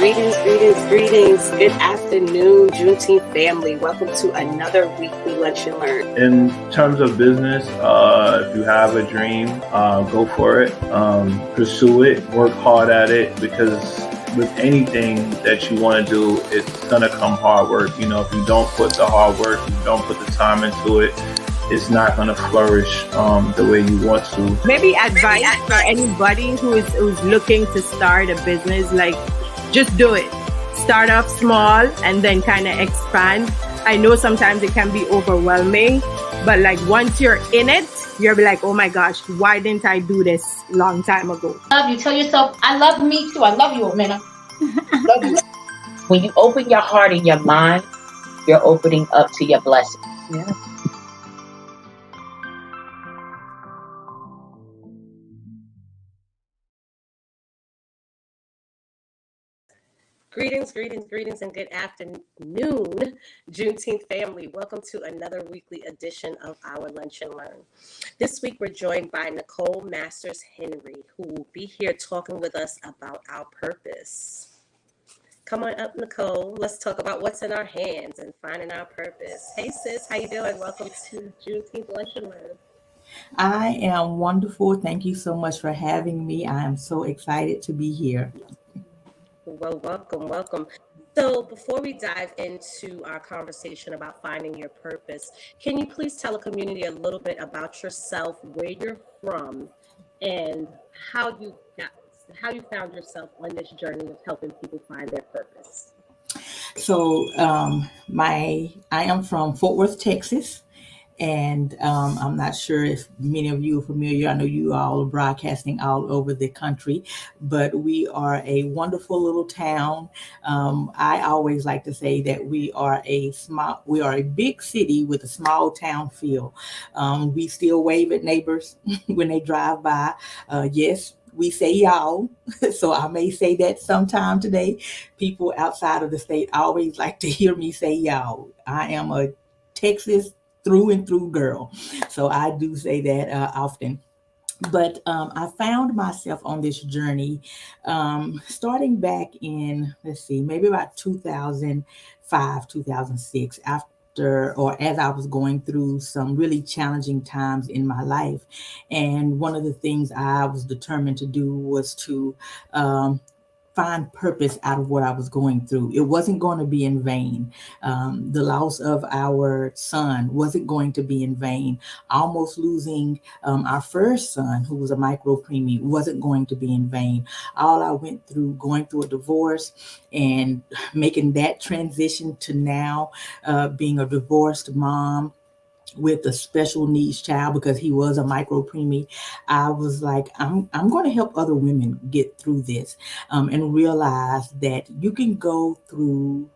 Greetings. Good afternoon, Juneteenth family. Welcome to another weekly Lunch and Learn. In terms of business, if you have a dream, go for it, pursue it, work hard at it, because with anything that you want to do, it's going to come hard work. You know, if you don't put the hard work, you don't put the time into it, it's not going to flourish the way you want to. Maybe advice for anybody who's looking to start a business, like just do it. Start off small and then kind of expand. I know sometimes it can be overwhelming, but like once you're in it, you'll be like, oh my gosh, why didn't I do this long time ago? Love you. Tell yourself, I love me too. I love you, Omena. Love you. When you open your heart and your mind, you're opening up to your blessing. Yeah. Greetings, and good afternoon, Juneteenth family. Welcome to another weekly edition of our Lunch and Learn. This week, we're joined by Nichole Masters-Henry, who will be here talking with us about our purpose. Come on up, Nichole. Let's talk about what's in our hands and finding our purpose. Hey, sis, how you doing? Welcome to Juneteenth Lunch and Learn. I am wonderful. Thank you so much for having me. I am so excited to be here. Well, welcome. So before we dive into our conversation about finding your purpose, can you please tell the community a little bit about yourself, where you're from, and how you found yourself on this journey of helping people find their purpose? So I am from Fort Worth, Texas. And I'm not sure if many of you are familiar. I know you all are broadcasting all over the country, but we are a wonderful little town. I always like to say that we are a big city with a small town feel. We still wave at neighbors when they drive by. Yes, we say y'all, so I may say that sometime today. People outside of the state always like to hear me say y'all. I am a Texas through and through girl. So I do say that often. But I found myself on this journey starting back in, maybe about 2005, 2006, as I was going through some really challenging times in my life. And one of the things I was determined to do was to find purpose out of what I was going through. It wasn't going to be in vain. The loss of our son wasn't going to be in vain. Almost losing our first son, who was a micro preemie, wasn't going to be in vain. All I went through, going through a divorce and making that transition to now being a divorced mom with a special needs child, because he was a micro preemie, I was like, I'm going to help other women get through this and realize that you can go through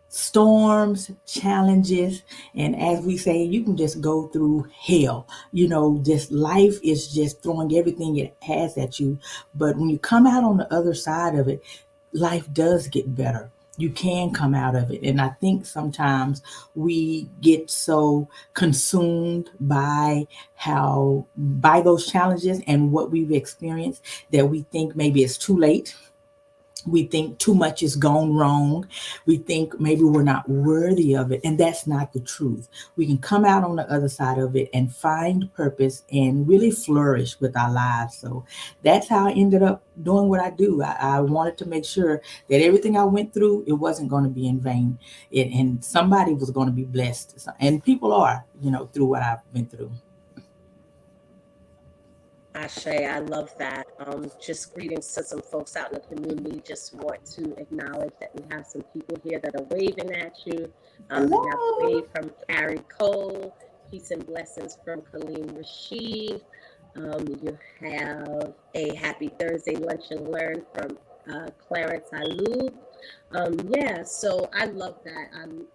storms, challenges, and as we say, you can just go through hell. You know, just life is just throwing everything it has at you. But when you come out on the other side of it, life does get better. You can come out of it. And I think sometimes we get so consumed by those challenges and what we've experienced that we think maybe it's too late. We think too much is gone wrong. We think maybe we're not worthy of it. And that's not the truth. We can come out on the other side of it and find purpose and really flourish with our lives. So that's how I ended up doing what I do. I wanted to make sure that everything I went through, it wasn't going to be in vain. And somebody was going to be blessed. And people are, through what I've been through. Ashe, I love that. Just greetings to some folks out in the community. Just want to acknowledge that we have some people here that are waving at you. We have a wave from Carrie Cole. Peace and blessings from Kaleem Rashid. You have a happy Thursday lunch and learn from Clarence Alou. So I love that.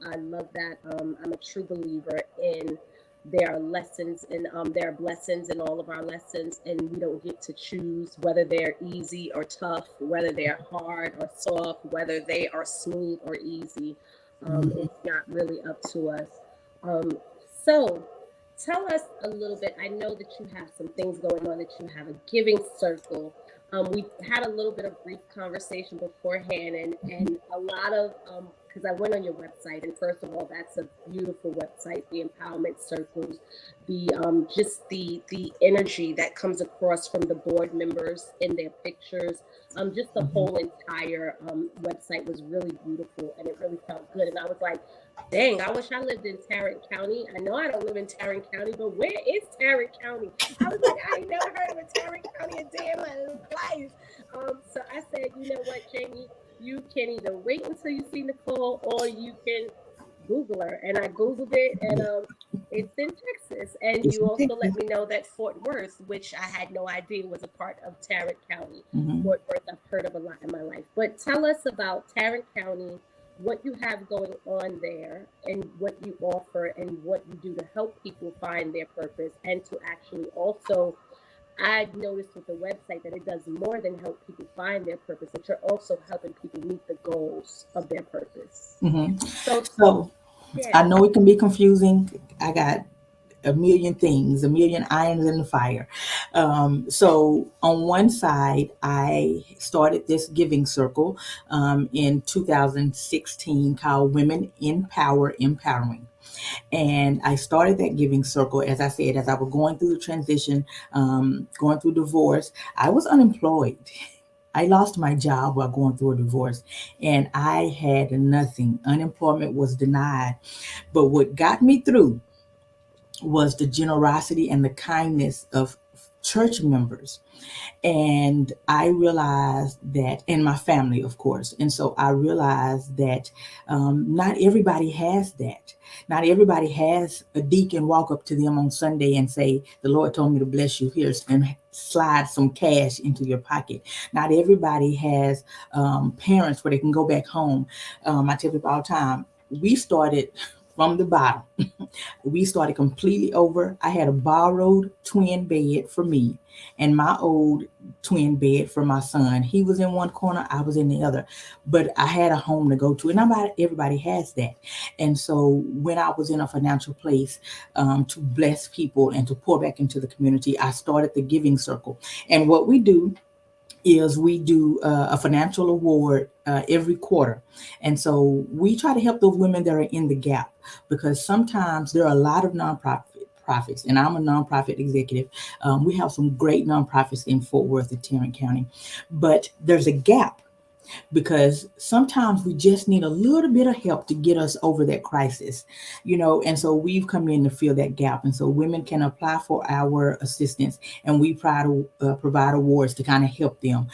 I love that. I'm a true believer in there are lessons and there are blessings in all of our lessons, and we don't get to choose whether they're easy or tough, whether they're hard or soft, whether they are smooth or easy. It's not really up to us. So tell us a little bit. I know that you have some things going on, that you have a giving circle. We had a little bit of brief conversation beforehand, and a lot of because I went on your website, and first of all, that's a beautiful website. The empowerment circles, the just the energy that comes across from the board members in their pictures. Just the whole entire website was really beautiful, and it really felt good. And I was like, dang, I wish I lived in Tarrant County. I know I don't live in Tarrant County, but where is Tarrant County? I was like, I ain't never heard of a Tarrant County a day in my life. So I said, you know what, Jamie, you can either wait until you see Nichole or you can Google her. And I Googled it, and it's in Texas. And you also let me know that Fort Worth, which I had no idea was a part of Tarrant County. Fort Worth, I've heard of a lot in my life. But tell us about Tarrant County, what you have going on there, and what you offer, and what you do to help people find their purpose, and to actually also, I noticed with the website that it does more than help people find their purpose, but you're also helping people meet the goals of their purpose. So yeah. I know it can be confusing. I got a million irons in the fire. So on one side, I started this giving circle in 2016 called Women in Power Empowering. And I started that giving circle, as I said, as I was going through the transition, going through divorce. I was unemployed. I lost my job while going through a divorce, and I had nothing. Unemployment was denied. But what got me through was the generosity and the kindness of church members. And I realized that, and my family, of course. And so I realized that not everybody has that. Not everybody has a deacon walk up to them on Sunday and say, the Lord told me to bless you here, and slide some cash into your pocket. Not everybody has parents where they can go back home. I tell people all the time, we started from the bottom. We started completely over. I had a borrowed twin bed for me and my old twin bed for my son. He was in one corner, I was in the other, but I had a home to go to, and not everybody has that. And so when I was in a financial place to bless people and to pour back into the community, I started the giving circle. And what we do is we do a financial award every quarter. And so we try to help those women that are in the gap, because sometimes there are a lot of nonprofits, and I'm a nonprofit executive. We have some great nonprofits in Fort Worth and Tarrant County, but there's a gap, because sometimes we just need a little bit of help to get us over that crisis, and so we've come in to fill that gap. And so women can apply for our assistance, and we try to provide awards to kind of help them.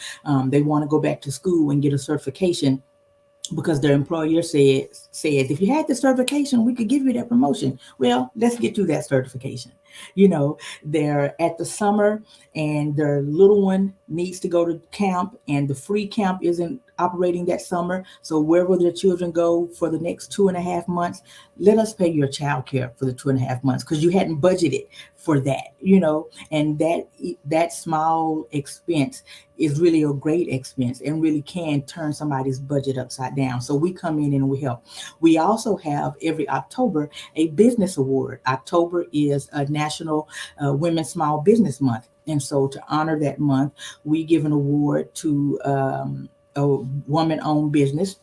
They want to go back to school and get a certification, because their employer says, if you had the certification, we could give you that promotion. Well, let's get you that certification. They're at the summer and their little one needs to go to camp, and the free camp isn't operating that summer. So where will their children go for the next 2.5 months? Let us pay your child care for the 2.5 months, because you hadn't budgeted for that, and that small expense is really a great expense and really can turn somebody's budget upside down. So we come in and we help. We also have every October a business award. October is a National Women's Small Business Month. And so to honor that month, we give an award to a woman-owned business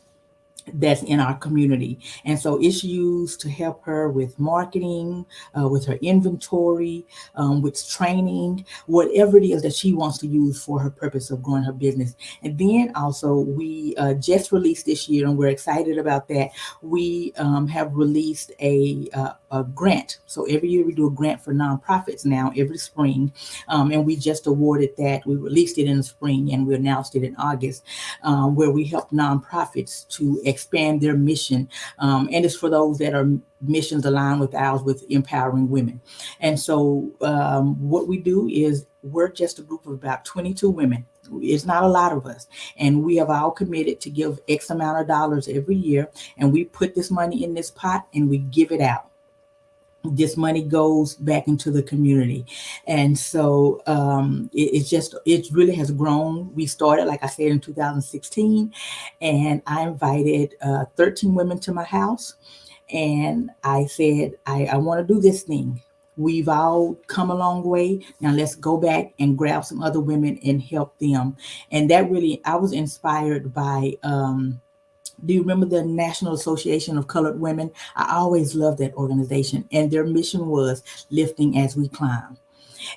that's in our community. And so it's used to help her with marketing, with her inventory, with training, whatever it is that she wants to use for her purpose of growing her business. And then also we just released this year, and we're excited about that. We have released a grant. So every year we do a grant for nonprofits now every spring. And we just awarded that. We released it in the spring and we announced it in August, where we help nonprofits to expand their mission. And it's for those that are missions aligned with ours, with empowering women. And so what we do is we're just a group of about 22 women. It's not a lot of us. And we have all committed to give X amount of dollars every year. And we put this money in this pot and we give it out. This money goes back into the community. And so it really has grown. We started, like I said, in 2016, and I invited 13 women to my house. And I said, I want to do this thing. We've all come a long way. Now let's go back and grab some other women and help them. And that really, I was inspired by, do you remember the National Association of Colored Women? I always loved that organization, and their mission was lifting as we climb.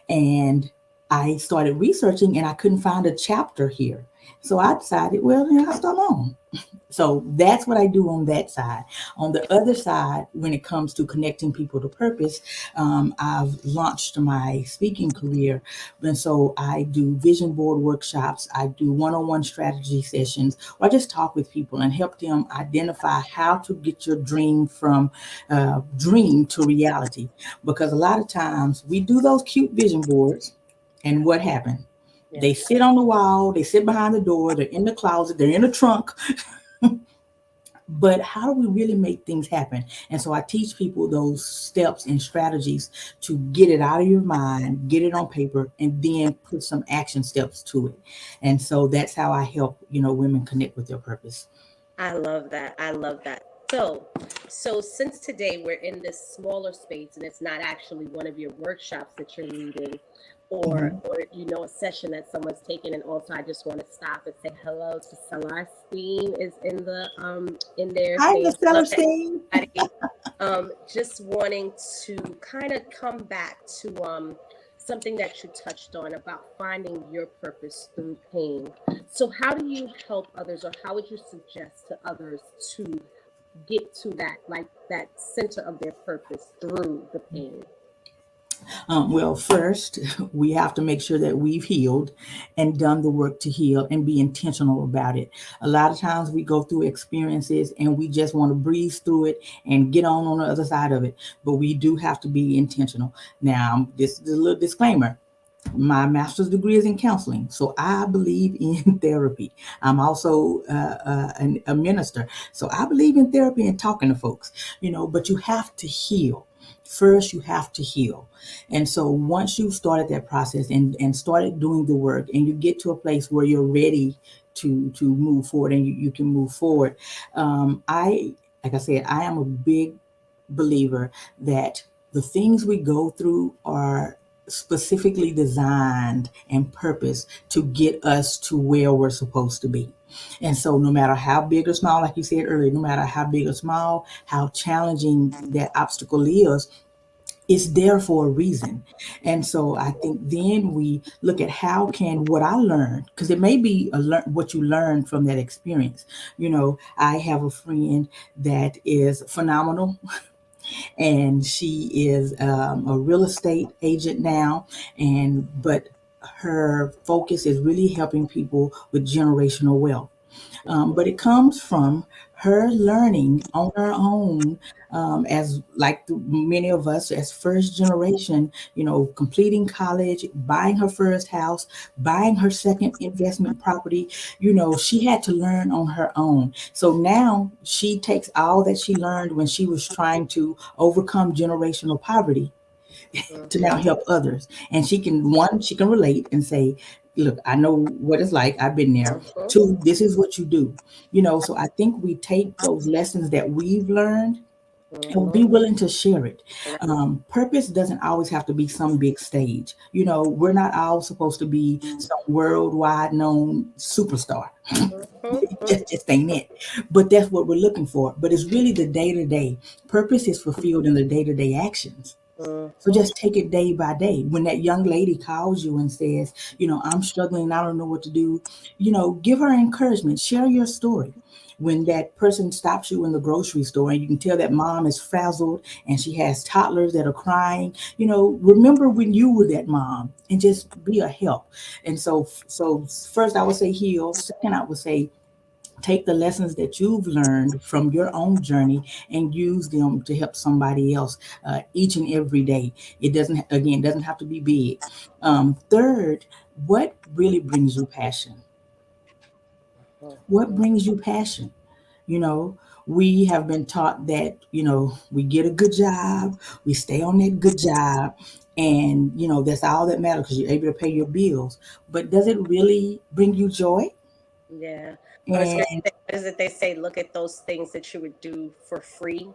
And I started researching and I couldn't find a chapter here. So I decided, well, then I'll start on. So that's what I do on that side. On the other side, when it comes to connecting people to purpose, I've launched my speaking career. And so I do vision board workshops. I do one-on-one strategy sessions, or I just talk with people and help them identify how to get your dream from dream to reality. Because a lot of times we do those cute vision boards, and what happened? Yeah. They sit on the wall, they sit behind the door, they're in the closet, they're in the trunk. But how do we really make things happen? And so I teach people those steps and strategies to get it out of your mind, get it on paper, and then put some action steps to it. And so that's how I help, women connect with their purpose. I love that. I love that. So since today we're in this smaller space and it's not actually one of your workshops that you're leading, or a session that someone's taking, and also I just want to stop and say hello to Celestine is in there. Hi, Miss Celestine. Just wanting to kind of come back to something that you touched on about finding your purpose through pain. So how do you help others, or how would you suggest to others to get to that center of their purpose through the pain? Well, first, we have to make sure that we've healed and done the work to heal and be intentional about it. A lot of times we go through experiences and we just want to breeze through it and get on the other side of it. But we do have to be intentional. Now, this is a little disclaimer. My master's degree is in counseling, so I believe in therapy. I'm also a minister, so I believe in therapy and talking to folks, but you have to heal. First, you have to heal. And so once you've started that process and started doing the work, and you get to a place where you're ready to move forward and you can move forward, like I said, I am a big believer that the things we go through are specifically designed and purpose to get us to where we're supposed to be. And so no matter how big or small, like you said earlier, no matter how big or small, how challenging that obstacle is, it's there for a reason. And so I think then we look at how can what I learned, because it may be what you learned from that experience. I have a friend that is phenomenal. And she is a real estate agent now, but her focus is really helping people with generational wealth. But it comes from her learning on her own, as like many of us as first generation, completing college, buying her first house, buying her second investment property. She had to learn on her own. So now she takes all that she learned when she was trying to overcome generational poverty to now help others. And she can relate and say, look, I know what it's like. I've been there. Two, this is what you do. So I think we take those lessons that we've learned and be willing to share it. Purpose doesn't always have to be some big stage. We're not all supposed to be some worldwide known superstar. just ain't it. But that's what we're looking for. But it's really the day-to-day. Purpose is fulfilled in the day-to-day actions. So just take it day by day. When that young lady calls you and says, I'm struggling, I don't know what to do, give her encouragement, share your story. When that person stops you in the grocery store and you can tell that mom is frazzled and she has toddlers that are crying, remember when you were that mom and just be a help. And so first I would say heal. Second, I would say take the lessons that you've learned from your own journey and use them to help somebody else each and every day. It doesn't have to be big. Third, what really brings you passion? What brings you passion? We have been taught that, we get a good job, we stay on that good job, and, that's all that matters because you're able to pay your bills. But does it really bring you joy? Yeah. I was going to say, what is it they say? Look at those things that you would do for free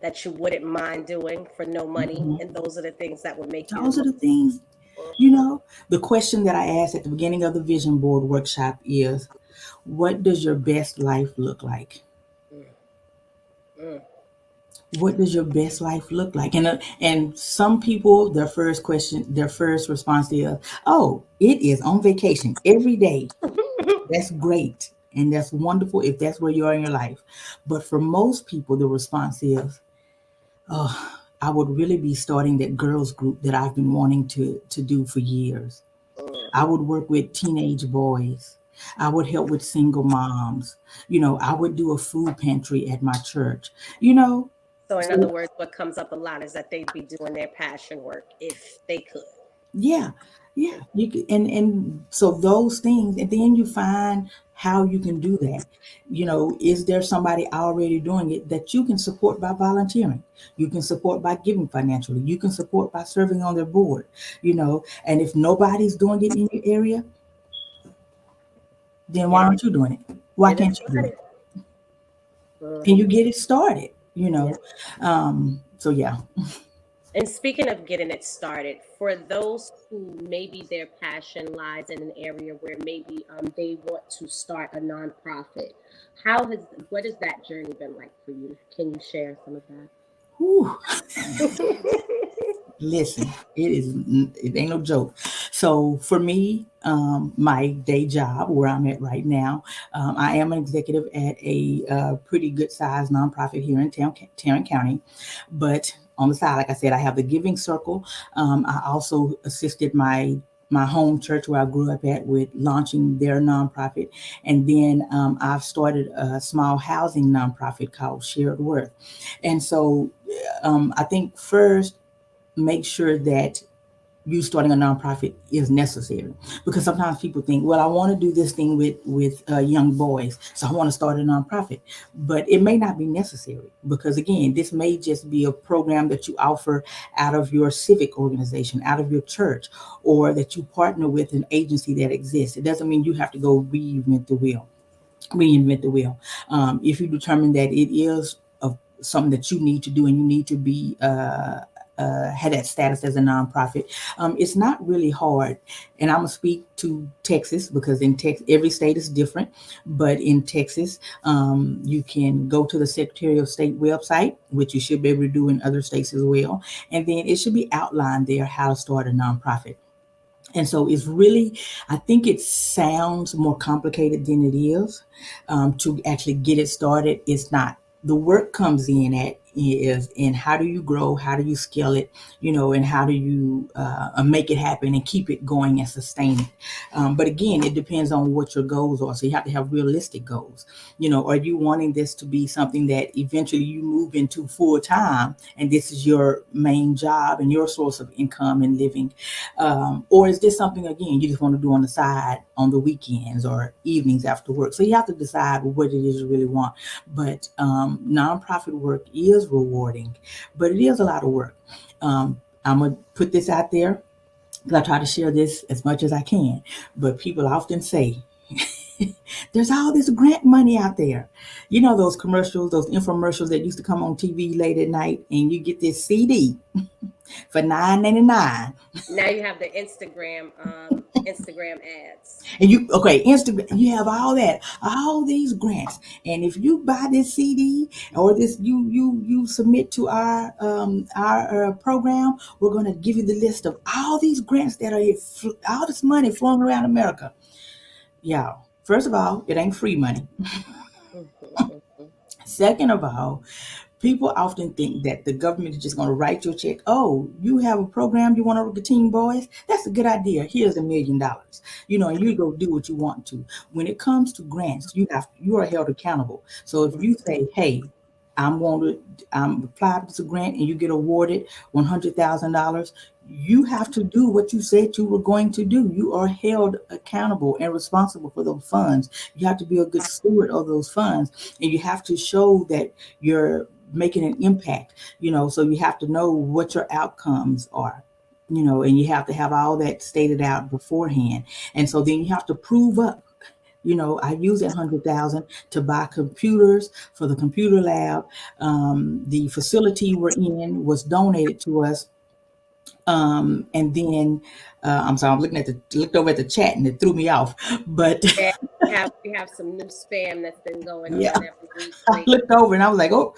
that you wouldn't mind doing for no money, and those are the things that would make you the Those are most. the things, you know. The question that I asked at the beginning of the vision board workshop is, what does your best life look like? Mm, mm. What does your best life look like? And some people, their first response is, oh, it is on vacation every day. That's great. And that's wonderful if that's where you are in your life. But for most people, the response is, oh, I would really be starting that girls group that I've been wanting to do for years. I would work with teenage boys. I would help with single moms. I would do a food pantry at my church. You know, So, in other so words, what comes up a lot is that they'd be doing their passion work if they could. yeah, yeah. You could, and so those things, and then you find how you can do that. Is there somebody already doing it that you can support by volunteering? You can support by giving financially. You can support by serving on their board. And if nobody's doing it in your area, then why Get it, aren't you doing it? Why get it can't you do started. it? And you Mhm. get it started. Yeah. So yeah. And speaking of getting it started, for those who maybe their passion lies in an area where maybe they want to start a nonprofit, what has that journey been like for you? Can you share some of Whew. that? Listen, it ain't no joke. So for me, my day job where I'm at right now, I am an executive at a pretty good sized nonprofit here in Tarrant County. But on the side, like I said, I have the Giving Circle. I also assisted my home church where I grew up at with launching their nonprofit. And then I've started a small housing nonprofit called Shared Worth. And so I think first, make sure that you starting a nonprofit is necessary, because sometimes people think, well, I want to do this thing with young boys, so I want to start a nonprofit. But it may not be necessary, because again, this may just be a program that you offer out of your civic organization, out of your church, or that you partner with an agency that exists. It doesn't mean you have to go reinvent the wheel. If you determine that it is something that you need to do, and you need to be had that status as a nonprofit, it's not really hard. And I'm gonna speak to Texas, because in Texas, every state is different. But in Texas, you can go to the Secretary of State website, which you should be able to do in other states as well. And then it should be outlined there how to start a nonprofit. And so it's really, I think it sounds more complicated than it is. To actually get it started, it's not. The work comes in how do you grow, how do you scale it, and how do you make it happen and keep it going and sustain it. But again, it depends on what your goals are. So you have to have realistic goals. Are you wanting this to be something that eventually you move into full time, and this is your main job and your source of income and living? Or is this something, again, you just want to do on the side on the weekends or evenings after work? So you have to decide what it is you really want. But nonprofit work is rewarding, but it is a lot of work. I'm going to put this out there, because I try to share this as much as I can. But people often say, there's all this grant money out there. Those commercials, those infomercials that used to come on TV late at night, and you get this CD for $9.99. Now you have the Instagram ads. And Instagram, you have all these grants. And if you buy this CD, or this, you submit to our program, we're going to give you the list of all these grants that are all this money flowing around America. Yeah. First of all, it ain't free money. Second of all, people often think that the government is just going to write you a check. Oh, you have a program you want to work with teen boys? That's a good idea. Here's $1 million. And you go do what you want to. When it comes to grants, you are held accountable. So if you say, hey, I'm going to apply for this grant, and you get awarded $100,000, you have to do what you said you were going to do. You are held accountable and responsible for those funds. You have to be a good steward of those funds, and you have to show that you're making an impact, so you have to know what your outcomes are, and you have to have all that stated out beforehand. And so then you have to prove up I use that 100,000 to buy computers for the computer lab. The facility we're in was donated to us. And then I'm sorry, looked over at the chat and it threw me off. But Yeah, we have some new spam that's been going yeah, on every week I lately. looked over and I was like, oh,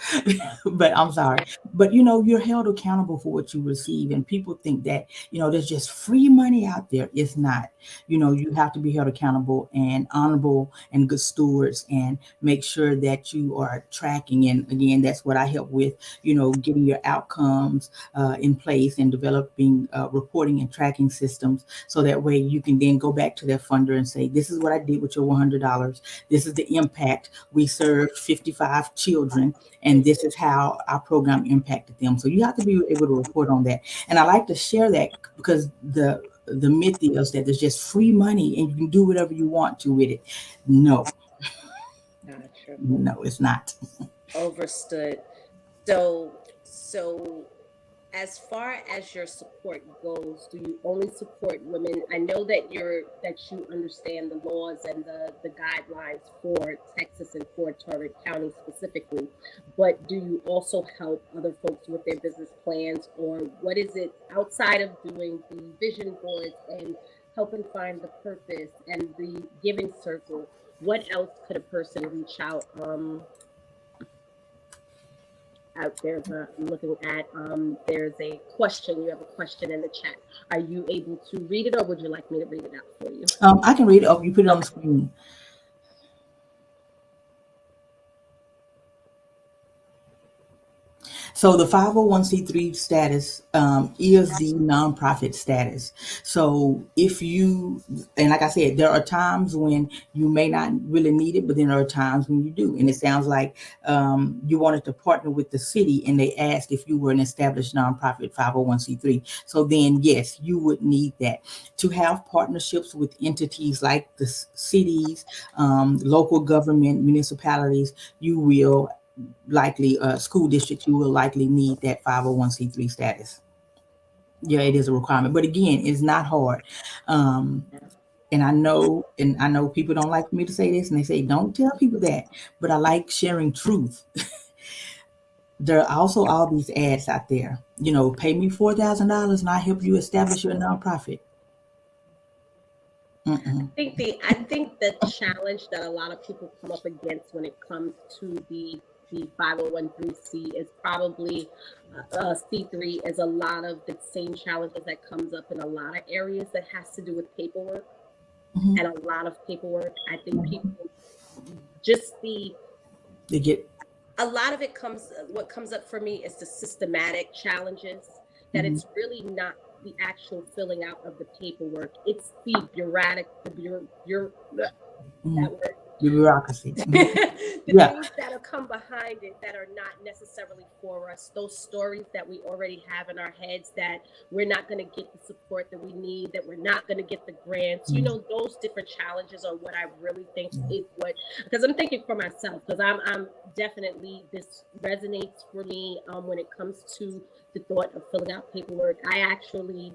but I'm sorry. But you're held accountable for what you receive. And people think that, there's just free money out there. It's not. You have to be held accountable and honorable and good stewards and make sure that you are tracking. And again, that's what I help with, getting your outcomes in place and developing reporting and tracking systems. So that way you can then go back to that funder and say, this is what I did with your $100. This is the impact. We served 55 children, and this is how our program impacted them. So you have to be able to report on that. And I like to share that because the myth is that there's just free money and you can do whatever you want to with it. No, Not true. no, it's not. Overstood. So as far as your support goes, do you only support women? I know that you understand the laws and the guidelines for Texas and for Tarrant County specifically, but do you also help other folks with their business plans, or what is it outside of doing the vision boards and helping find the purpose and the giving circle? What else could a person reach out there? I'm looking at there's a question. You have a question in the chat. Are you able to read it, or would you like me to read it out for you? I can read it. Oh, you put it on the screen. So the 501c3 status is the nonprofit status. So if you, and like I said, there are times when you may not really need it, but then there are times when you do. And it sounds like you wanted to partner with the city and they asked if you were an established nonprofit 501c3. So then, yes, you would need that. To have partnerships with entities like the cities, local government, municipalities, you will likely school districts, you will likely need that 501c3 status. Yeah, it is a requirement, but again, it's not hard. And I know people don't like me to say this, and they say don't tell people that, but I like sharing truth. There are also all these ads out there, pay me $4,000 and I help you establish your nonprofit. I think the challenge that a lot of people come up against when it comes to the 501c is probably C3 is a lot of the same challenges that comes up in a lot of areas that has to do with paperwork, and a lot of paperwork. I think people they get a lot of it what comes up for me is the systematic challenges, that it's really not the actual filling out of the paperwork. It's the bureaucracy. Things that'll come behind it that are not necessarily for us. Those stories that we already have in our heads, that we're not going to get the support that we need, that we're not going to get the grants. Those different challenges are what I really think is what, because I'm thinking for myself, because I'm definitely, this resonates for me when it comes to the thought of filling out paperwork. I actually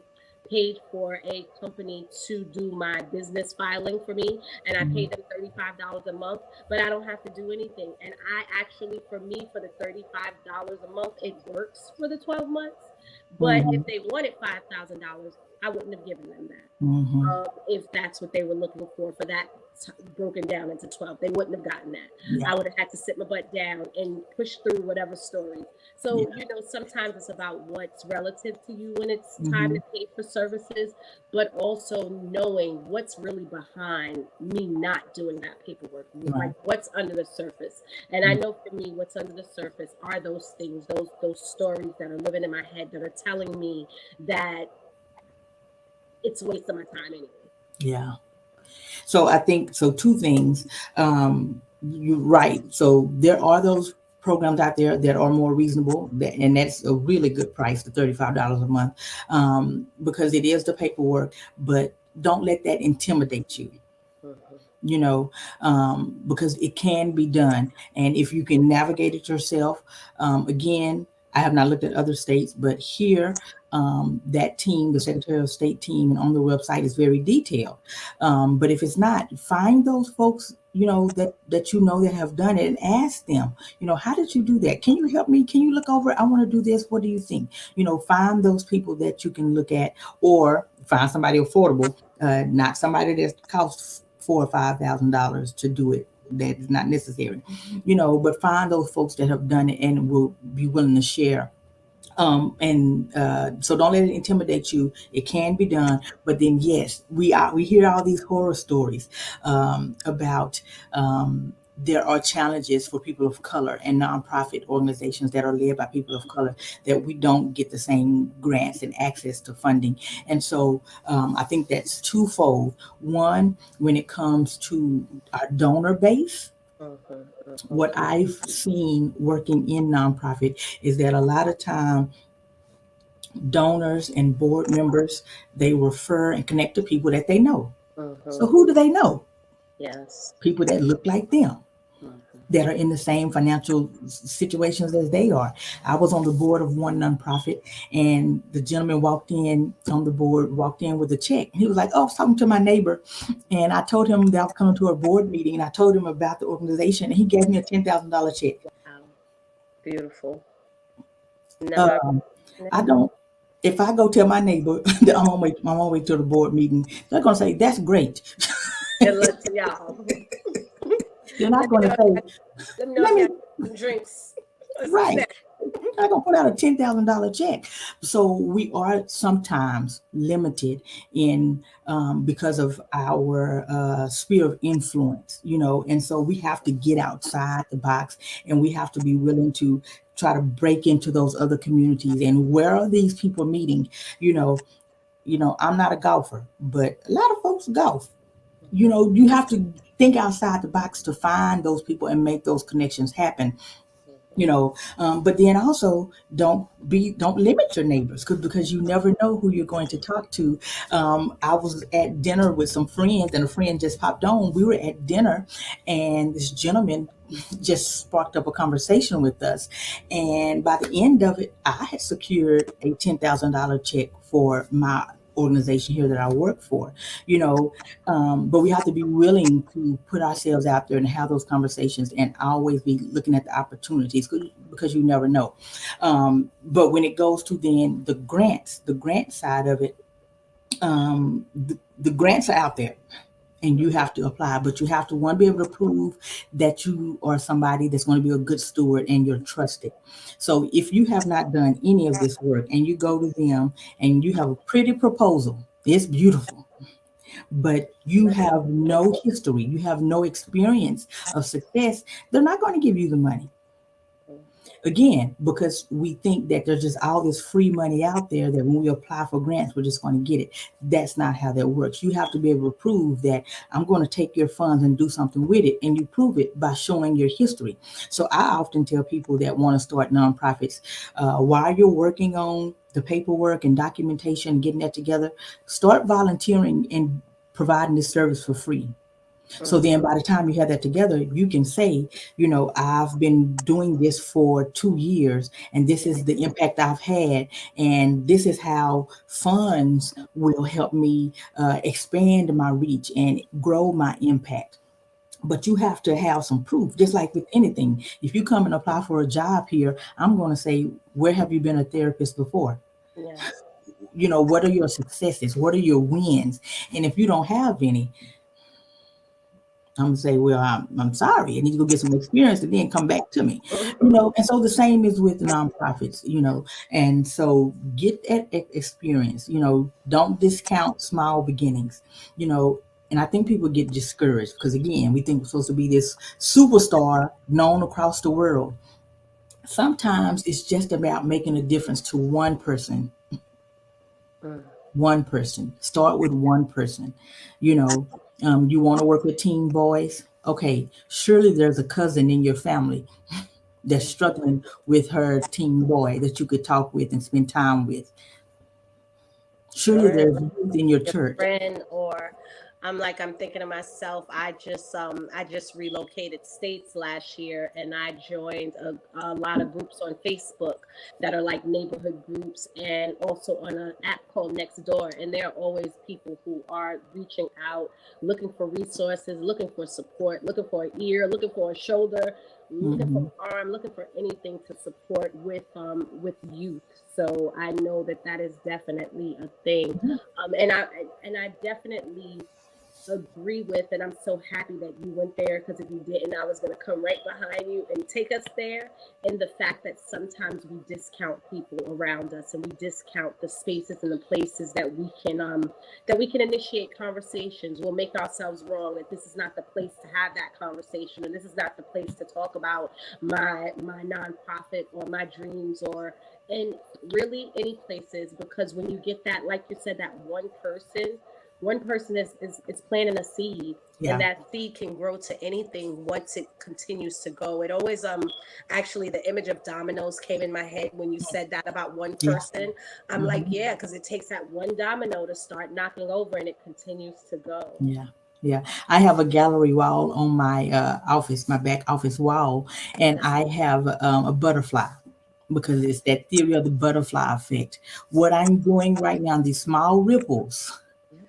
paid for a company to do my business filing for me, and I paid them $35 a month, but I don't have to do anything. And I actually, for me, for the $35 a month, it works for the 12 months. But if they wanted $5,000, I wouldn't have given them that. If that's what they were looking for that broken down into 12, they wouldn't have gotten that. I would have had to sit my butt down and push through whatever story. So, sometimes it's about what's relative to you when it's time to pay for services, but also knowing what's really behind me not doing that paperwork, like what's under the surface. And I know for me, what's under the surface are those things, those stories that are living in my head that are telling me that it's a waste of my time anyway. Yeah. So I think, two things. You're right. So there are those programs out there that are more reasonable, and that's a really good price, the $35 a month, because it is the paperwork, but don't let that intimidate you. Because it can be done. And if you can navigate it yourself, again, I have not looked at other states, but here that team, the Secretary of State team, and on the website is very detailed. But if it's not, find those folks, that that have done it, and ask them, how did you do that? Can you help me? Can you look over it? I want to do this. What do you think? Find those people that you can look at, or find somebody affordable, not somebody that costs $4,000 or $5,000 to do it. That is not necessary, but find those folks that have done it and will be willing to share. So don't let it intimidate you. It can be done. But then, yes, we hear all these horror stories about there are challenges for people of color and nonprofit organizations that are led by people of color, that we don't get the same grants and access to funding. And so I think that's twofold. One, when it comes to our donor base, what I've seen working in nonprofit is that a lot of time donors and board members, they refer and connect to people that they know. So who do they know? Yes. People that look like them, that are in the same financial situations as they are. I was on the board of one nonprofit, and the gentleman walked in with a check. He was like, "Oh, I was talking to my neighbor, and I told him that I was coming to a board meeting, and I told him about the organization, and he gave me a $10,000 check." Wow. Beautiful. I don't. If I go tell my neighbor that I'm on my way to the board meeting, they're gonna say, "That's great." Y'all. They're not going to say, "Let me drinks." Right. They're not going to put out a $10,000 check. So we are sometimes limited in because of our sphere of influence, and so we have to get outside the box, and we have to be willing to try to break into those other communities. And where are these people meeting? I'm not a golfer, but a lot of folks golf. You have to think outside the box to find those people and make those connections happen. But then also don't limit your neighbors, because you never know who you're going to talk to. I was at dinner with some friends, and a friend just popped on. We were at dinner, and this gentleman just sparked up a conversation with us. And by the end of it, I had secured a $10,000 check for my organization here that I work for, but we have to be willing to put ourselves out there and have those conversations, and always be looking at the opportunities, because you never know. But when it goes to then the grant side of it, the grants are out there, and you have to apply, but you have to, one, be able to prove that you are somebody that's going to be a good steward and you're trusted. So if you have not done any of this work, and you go to them and you have a pretty proposal, it's beautiful, but you have no history, you have no experience of success, they're not going to give you the money. Again, because we think that there's just all this free money out there, that when we apply for grants, we're just going to get it. That's not how that works. You have to be able to prove that I'm going to take your funds and do something with it. And you prove it by showing your history. So I often tell people that want to start nonprofits, while you're working on the paperwork and documentation, getting that together, start volunteering and providing this service for free. So then by the time you have that together, you can say, I've been doing this for 2 years, and this is the impact I've had. And this is how funds will help me expand my reach and grow my impact. But you have to have some proof, just like with anything. If you come and apply for a job here, I'm going to say, where have you been a therapist before? Yes. What are your successes? What are your wins? And if you don't have any, I'm gonna say, well, I'm sorry, I need to go get some experience and then come back to me, And so the same is with nonprofits, and so get that experience, don't discount small beginnings, and I think people get discouraged because, again, we think we're supposed to be this superstar known across the world. Sometimes it's just about making a difference to one person. One person. Start with one person. You want to work with teen boys? Okay, surely there's a cousin in your family that's struggling with her teen boy that you could talk with and spend time with. Surely there's youth in your church. Friend or I'm thinking to myself, I just relocated states last year, and I joined a lot of groups on Facebook that are like neighborhood groups, and also on an app called Nextdoor. And there are always people who are reaching out, looking for resources, looking for support, looking for an ear, looking for a shoulder, looking for Mm-hmm. an arm, looking for anything to support with youth. So I know that that is definitely a thing, and I definitely agree with, and I'm so happy that you went there, because if you didn't, I was going to come right behind you and take us there. And the fact that sometimes we discount people around us, and we discount the spaces and the places that we can initiate conversations. We'll make ourselves wrong that this is not the place to have that conversation, and this is not the place to talk about my nonprofit or my dreams, or and really any places, because when you get that, like you said, that one person is planting a seed, and Yeah. that seed can grow to anything once it continues to go. It always actually, the image of dominoes came in my head when you said that about one Yeah. person. I'm like, Mm-hmm. yeah, because it takes that one domino to start knocking over, and it continues to go. Yeah. Yeah. I have a gallery wall on my office, my back office wall, and Yes. I have a butterfly because it's that theory of the butterfly effect. What I'm doing right now, these small ripples Yep.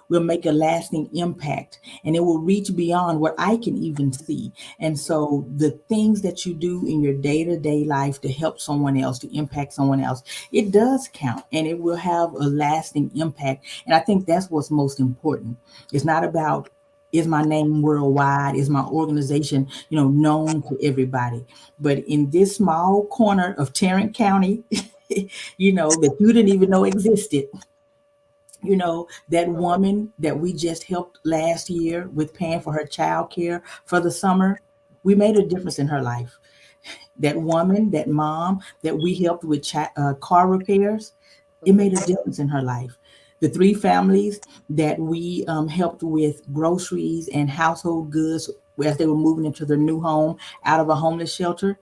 will make a lasting impact, and it will reach beyond what I can even see. And so the things that you do in your day-to-day life to help someone else, to impact someone else, it does count, and it will have a lasting impact. And I think that's what's most important. It's not about, is my name worldwide, is my organization, known to everybody, but in this small corner of Tarrant County, that you didn't even know existed, that woman that we just helped last year with paying for her child care for the summer, we made a difference in her life. That woman, that mom that we helped with car repairs, it made a difference in her life. The three families that we helped with groceries and household goods as they were moving into their new home out of a homeless shelter,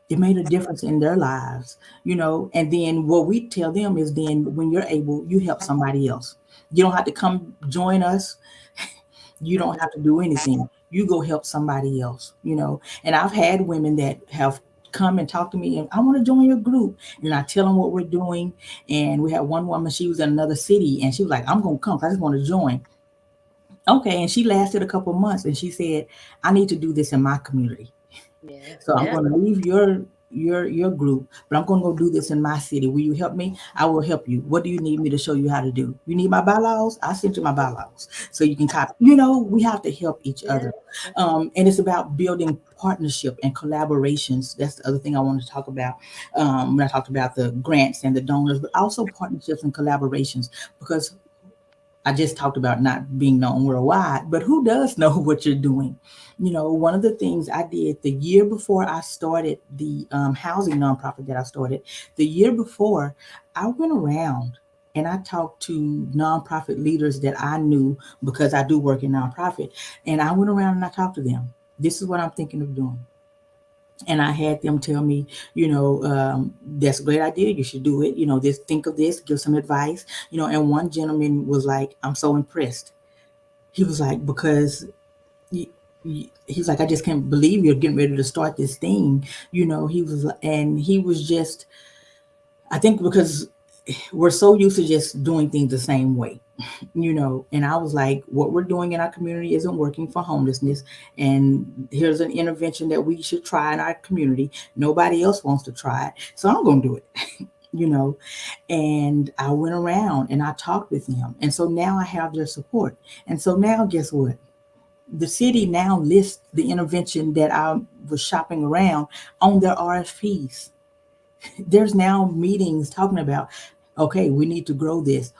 it made a difference in their lives, and then what we tell them is, then when you're able, you help somebody else. You don't have to come join us. You don't have to do anything. You go help somebody else, and I've had women that have come and talk to me, and I want to join your group, and I tell them what we're doing. And we had one woman, she was in another city, and she was like, I'm going to come, I just want to join. Okay. And she lasted a couple months, and she said, I need to do this in my community. Yeah. So I'm Yeah. going to leave your group, but I'm going to go do this in my city. Will you help me? I will help you. What do you need me to show you how to do? You need my bylaws? I sent you my bylaws so you can copy. We have to help each Yeah. other. And it's about building partnership and collaborations. That's the other thing I wanted to talk about when I talked about the grants and the donors, but also partnerships and collaborations, because I just talked about not being known worldwide, but who does know what you're doing? One of the things I did the year before I started the housing nonprofit that I started, the year before, I went around and I talked to nonprofit leaders that I knew, because I do work in nonprofit. And I went around and I talked to them. This is what I'm thinking of doing. And I had them tell me, that's a great idea. You should do it. Think of this, give some advice. And one gentleman was like, I'm so impressed. He was like, because he's like, I just can't believe you're getting ready to start this thing. He was just, I think because we're so used to just doing things the same way. And I was like, what we're doing in our community isn't working for homelessness. And here's an intervention that we should try in our community. Nobody else wants to try it. So I'm going to do it, And I went around and I talked with them. And so now I have their support. And so now, guess what? The city now lists the intervention that I was shopping around on their RFPs. There's now meetings talking about, okay, we need to grow this.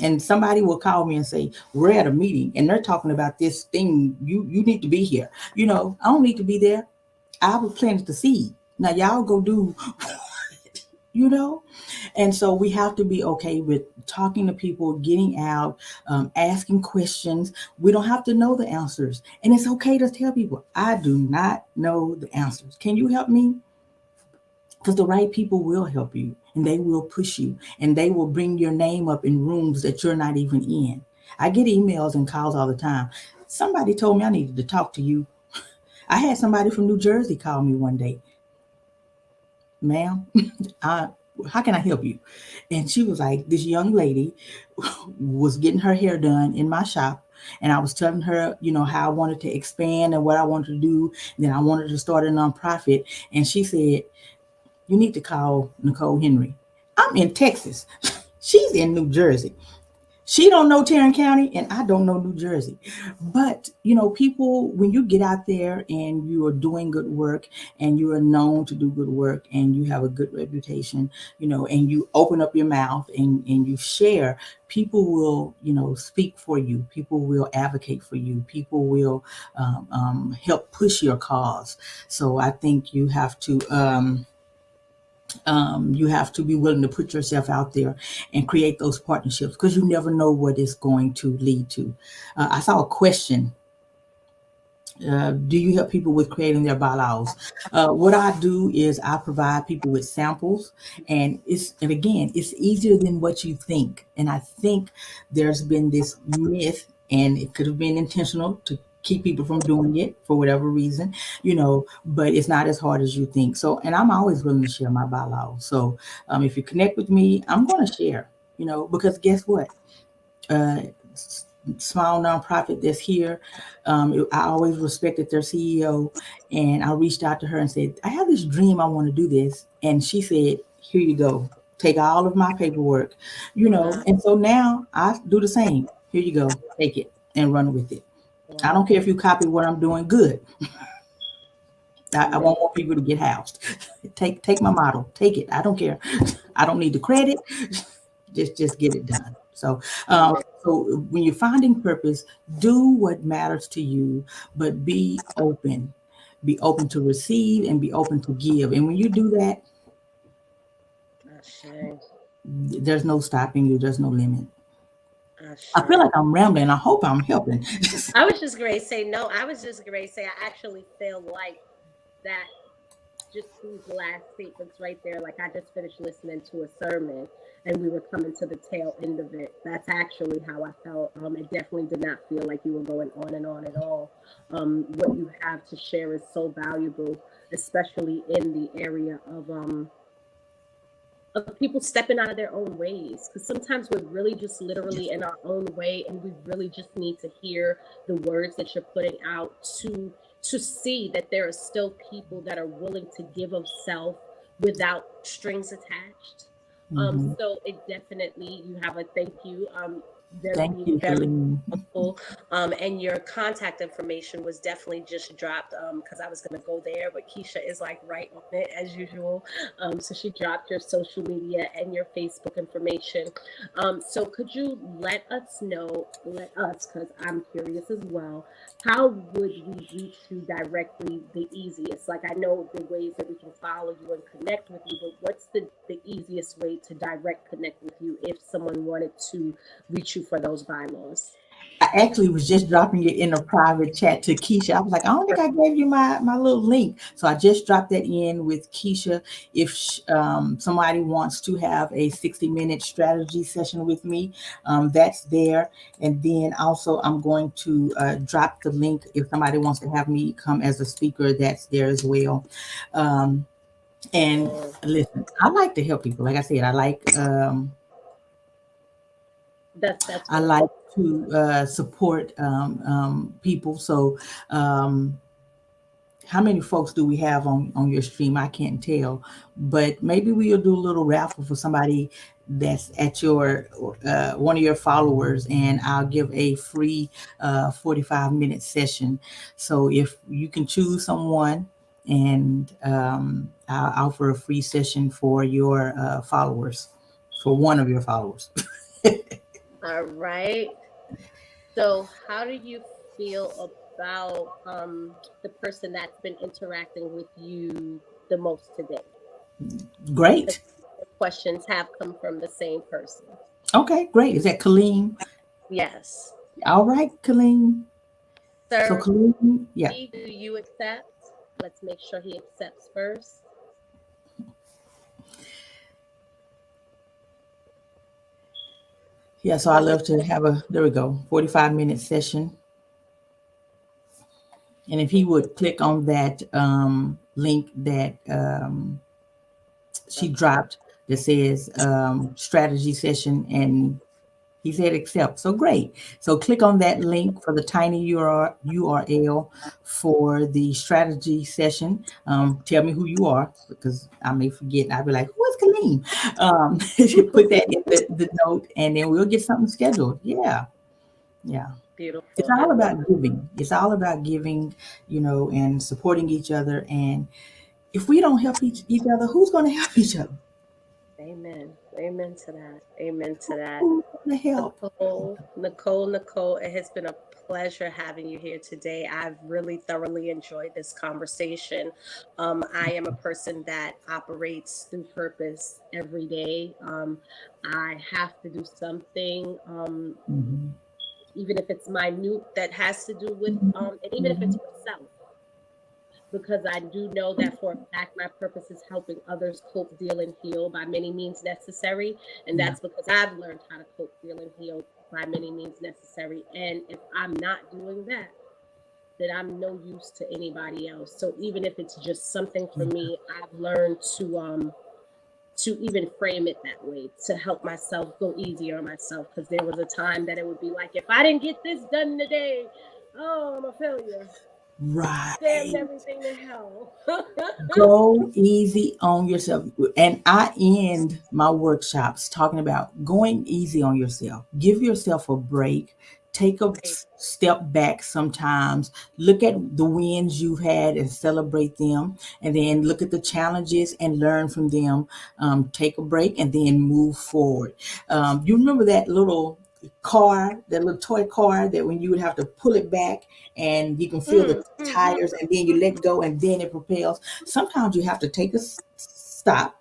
And somebody will call me and say, we're at a meeting and they're talking about this thing. You need to be here. I don't need to be there. I was planting the seed. Now y'all go do, And so we have to be okay with talking to people, getting out, asking questions. We don't have to know the answers. And it's okay to tell people, I do not know the answers. Can you help me? Because the right people will help you, and they will push you, and they will bring your name up in rooms that you're not even in. I get emails and calls all the time. Somebody told me I needed to talk to you. I had somebody from New Jersey call me one day. Ma'am, how can I help you? And she was like, this young lady was getting her hair done in my shop. And I was telling her, how I wanted to expand and what I wanted to do. Then I wanted to start a nonprofit. And she said, you need to call Nichole Henry. I'm in Texas. She's in New Jersey. She don't know Tarrant County and I don't know New Jersey. But, people, when you get out there and you are doing good work and you are known to do good work and you have a good reputation, and you open up your mouth and you share, people will, speak for you. People will advocate for you. People will help push your cause. So I think you have to be willing to put yourself out there and create those partnerships, because you never know what it's going to lead to. I saw a question. Do you help people with creating their bylaws? What I do is I provide people with samples, and again, it's easier than what you think. And I think there's been this myth, and it could have been intentional to keep people from doing it for whatever reason, but it's not as hard as you think. So, and I'm always willing to share my bylaws. So if you connect with me, I'm going to share, because guess what? Small nonprofit that's here. I always respected their CEO, and I reached out to her and said, I have this dream. I want to do this. And she said, here you go. Take all of my paperwork, and so now I do the same. Here you go. Take it and run with it. I don't care if you copy what I'm doing. Good. I want more people to get housed. Take my model. Take it. I don't care. I don't need the credit. Just get it done. So, so when you're finding purpose, do what matters to you, but be open. Be open to receive and be open to give. And when you do that, there's no stopping you. There's no limit. I feel like I'm rambling. I hope I'm helping. I was just going to say, no, I was just going to say, I actually feel like that, just these last statements right there, like I just finished listening to a sermon and we were coming to the tail end of it. That's actually how I felt. It definitely did not feel like you were going on and on at all. What you have to share is so valuable, especially in the area of people stepping out of their own ways, because sometimes we're really just literally in our own way, and we really just need to hear the words that you're putting out to see that there are still people that are willing to give of self without strings attached. So it definitely, you have a thank you. Thank you, very helpful. And your contact information was definitely just dropped because I was going to go there, but Keisha is like right on it as usual. So she dropped your social media and your Facebook information. So could you let us, because I'm curious as well, how would we reach you directly the easiest? Like, I know the ways that we can follow you and connect with you, but what's the easiest way to direct connect with you if someone wanted to reach you for those bylaws? I actually was just dropping it in a private chat to Keisha. I was like, I don't think I gave you my little link. So I just dropped that in with Keisha. If somebody wants to have a 60-minute strategy session with me, that's there. And then also I'm going to drop the link if somebody wants to have me come as a speaker, that's there as well. And listen, I like to help people. Like I said, I like I like to support people. So how many folks do we have on your stream? I can't tell, but maybe we'll do a little raffle for somebody that's at your one of your followers, and I'll give a free 45-minute session. So if you can choose someone, and I'll offer a free session for your followers, for one of your followers. All right. So how do you feel about the person that's been interacting with you the most today? Great. The questions have come from the same person. Okay, great. Is that Colleen? Yes. All right, Colleen. Sir, so Colleen, yeah. Do you accept? Let's make sure he accepts first. Yeah, so I love to have there we go, 45-minute session. And if he would click on that link that she dropped that says strategy session, and he said accept. So great. So click on that link for the tiny URL for the strategy session. Tell me who you are, because I may forget. And I'll be like, who is Kaleem? Put that in the note, and then we'll get something scheduled. Yeah. Yeah. It's Beautiful. I all love about giving. It's all about giving, and supporting each other. And if we don't help each other, who's going to help each other? Amen. Amen to that. Amen to that. Who's going to help? Nichole, it has been a pleasure having you here today. I've really thoroughly enjoyed this conversation. I am a person that operates through purpose every day. I have to do something, Mhm. even if it's minute, that has to do with, and even if it's Mhm. for self, because I do know that for a fact my purpose is helping others cope, deal, and heal by many means necessary. And Yeah. that's because I've learned how to cope, deal, and heal by many means necessary. And if I'm not doing that, then I'm no use to anybody else. So even if it's just something for me, I've learned to even frame it that way, to help myself go easier on myself. Because there was a time that it would be like, if I didn't get this done today, oh, I'm a failure. Damn Right. everything to hell. Go easy on yourself. And I end my workshops talking about going easy on yourself. Give yourself a break. Take a Right. step back sometimes. Look at the wins you've had and celebrate them. And then look at the challenges and learn from them. Take a break and then move forward. You remember that little car, that little toy car that when you would have to pull it back and you can feel the Mm-hmm. tires, and then you let go and then it propels. Sometimes you have to take a stop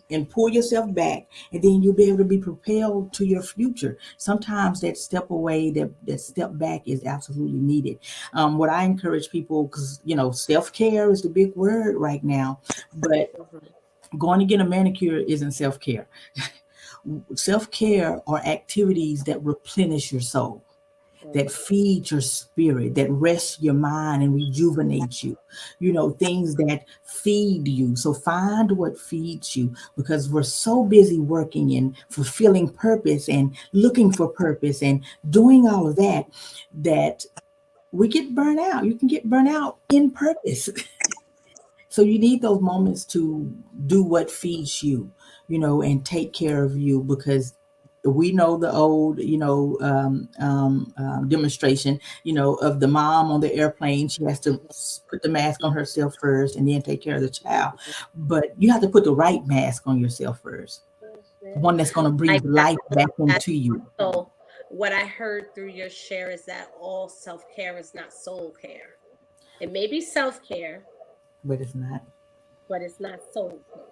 and pull yourself back, and then you'll be able to be propelled to your future. Sometimes that step away, that step back is absolutely needed. What I encourage people, because self-care is the big word right now, but going to get a manicure isn't self-care. Self-care are activities that replenish your soul, that feed your spirit, that rest your mind and rejuvenate you, things that feed you. So find what feeds you, because we're so busy working and fulfilling purpose and looking for purpose and doing all of that we get burnt out. You can get burnt out in purpose. So you need those moments to do what feeds you, and take care of you, because we know the old, demonstration, of the mom on the airplane. She has to put the mask on herself first and then take care of the child. But you have to put the right mask on yourself first, one that's going to Like breathe that. life back That into you. so what I heard through your share is that all self-care is not soul care. It may be self-care, But it's not. but it's not soul care.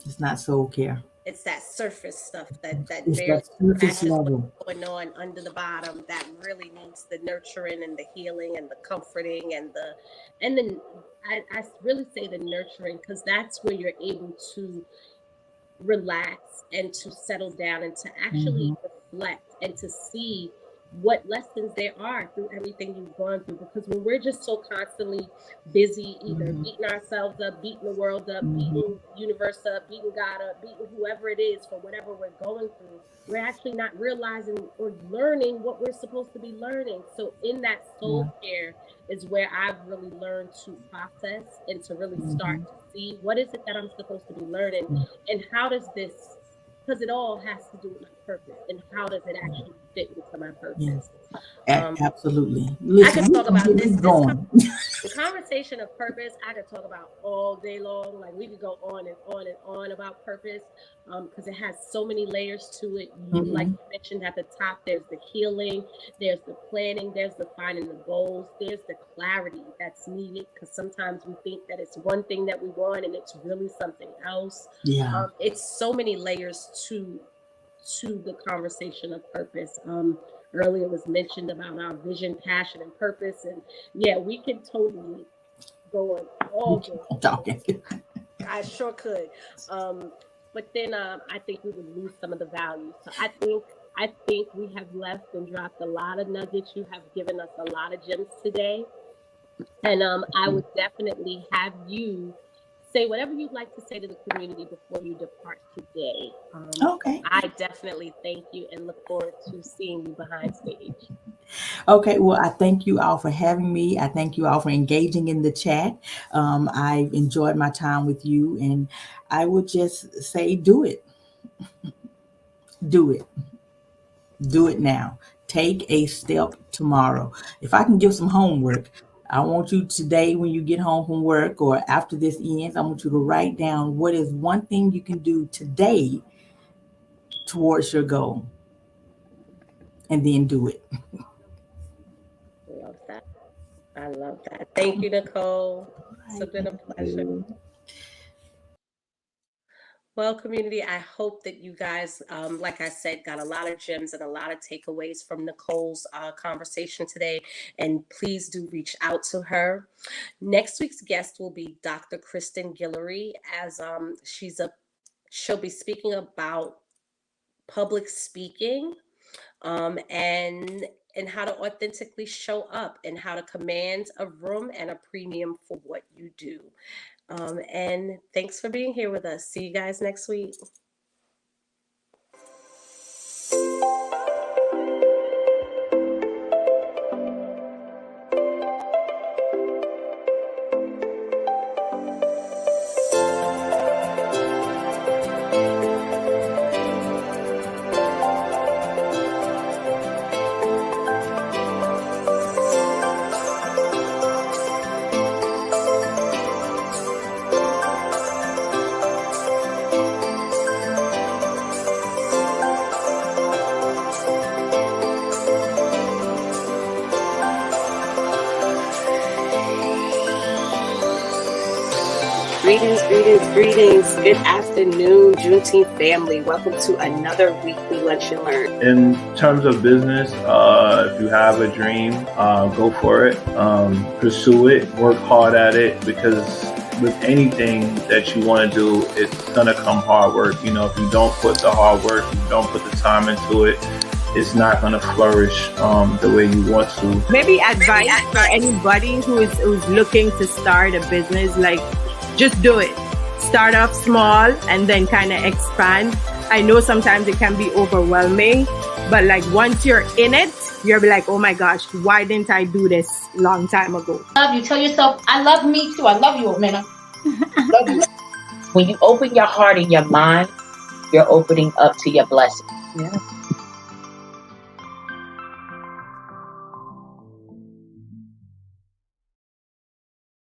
It's not soul care. It's that surface stuff that It's barely that surface scratches level. what's going on under the bottom, that really needs the nurturing and the healing and the comforting and then I really say the nurturing, because that's where you're able to relax and to settle down and to actually Hmm. reflect and to see what lessons there are through everything you've gone through. Because when we're just so constantly busy, either Hmm. beating ourselves up, beating the world up, Hmm. beating the universe up, beating God up, beating whoever it is for whatever we're going through, we're actually not realizing or learning what we're supposed to be learning. So in that Yeah. soul care is where I've really learned to process and to really start Hmm. to see what is it that I'm supposed to be learning, and how does this, because it all has to do with my purpose, and how does it actually fit into my Yeah. purpose. um Absolutely. I Listen, could we talk can about get this this going. the conversation of purpose. I could talk about all day long. Like we could go on and on and on about purpose, because it has so many layers to it. Like Hmm. you mentioned at the top, there's the healing, there's the planning, there's the finding the goals, there's the clarity that's needed, because sometimes we think that it's one thing that we want and it's really something else. Yeah. It's so many layers to the conversation of purpose. Earlier was mentioned about our vision, passion, and purpose, and yeah, we can totally go on We all keep day. on talking. I sure could. But then I think we would lose some of the value. So I think I think we have left and dropped a lot of nuggets. You have given us a lot of gems today. And I would definitely have you say whatever you'd like to say to the community before you depart today. Okay. I definitely thank you and look forward to seeing you behind stage. Okay, well, I thank you all for having me. I thank you all for engaging in the chat. I've enjoyed my time with you, and I would just say do it. Do it. Do it now. Take a step tomorrow. If I can give some homework, I want you today, when you get home from work or after this ends, I want you to write down what is one thing you can do today towards your goal, and then do it. Love that. I love that. Thank you, Nichole. It's been a pleasure. Well, community, I hope that you guys, like I said, got a lot of gems and a lot of takeaways from Nichole's conversation today. And please do reach out to her. Next week's guest will be Dr. Kristen Guillory, as she'll be speaking about public speaking and how to authentically show up and how to command a room and a premium for what you do. And thanks for being here with us. See you guys next week. Greetings. Good afternoon, Juneteenth family. Welcome to another weekly Lunch and Learn. In terms of business, if you have a dream, go for it, pursue it, work hard at it, because with anything that you want to do, it's going to come hard work. You know, if you don't put the hard work, if you don't put the time into it, it's not going to flourish the way you want to. Maybe advice for anybody who's looking to start a business, like, just do it. Start off small and then kind of expand. I know sometimes it can be overwhelming, but like once you're in it, you'll be like, oh my gosh, why didn't I do this long time ago? Love you. Tell yourself, I love me too. I love you, Omena. Love you. When you open your heart and your mind, you're opening up to your blessing. Yeah.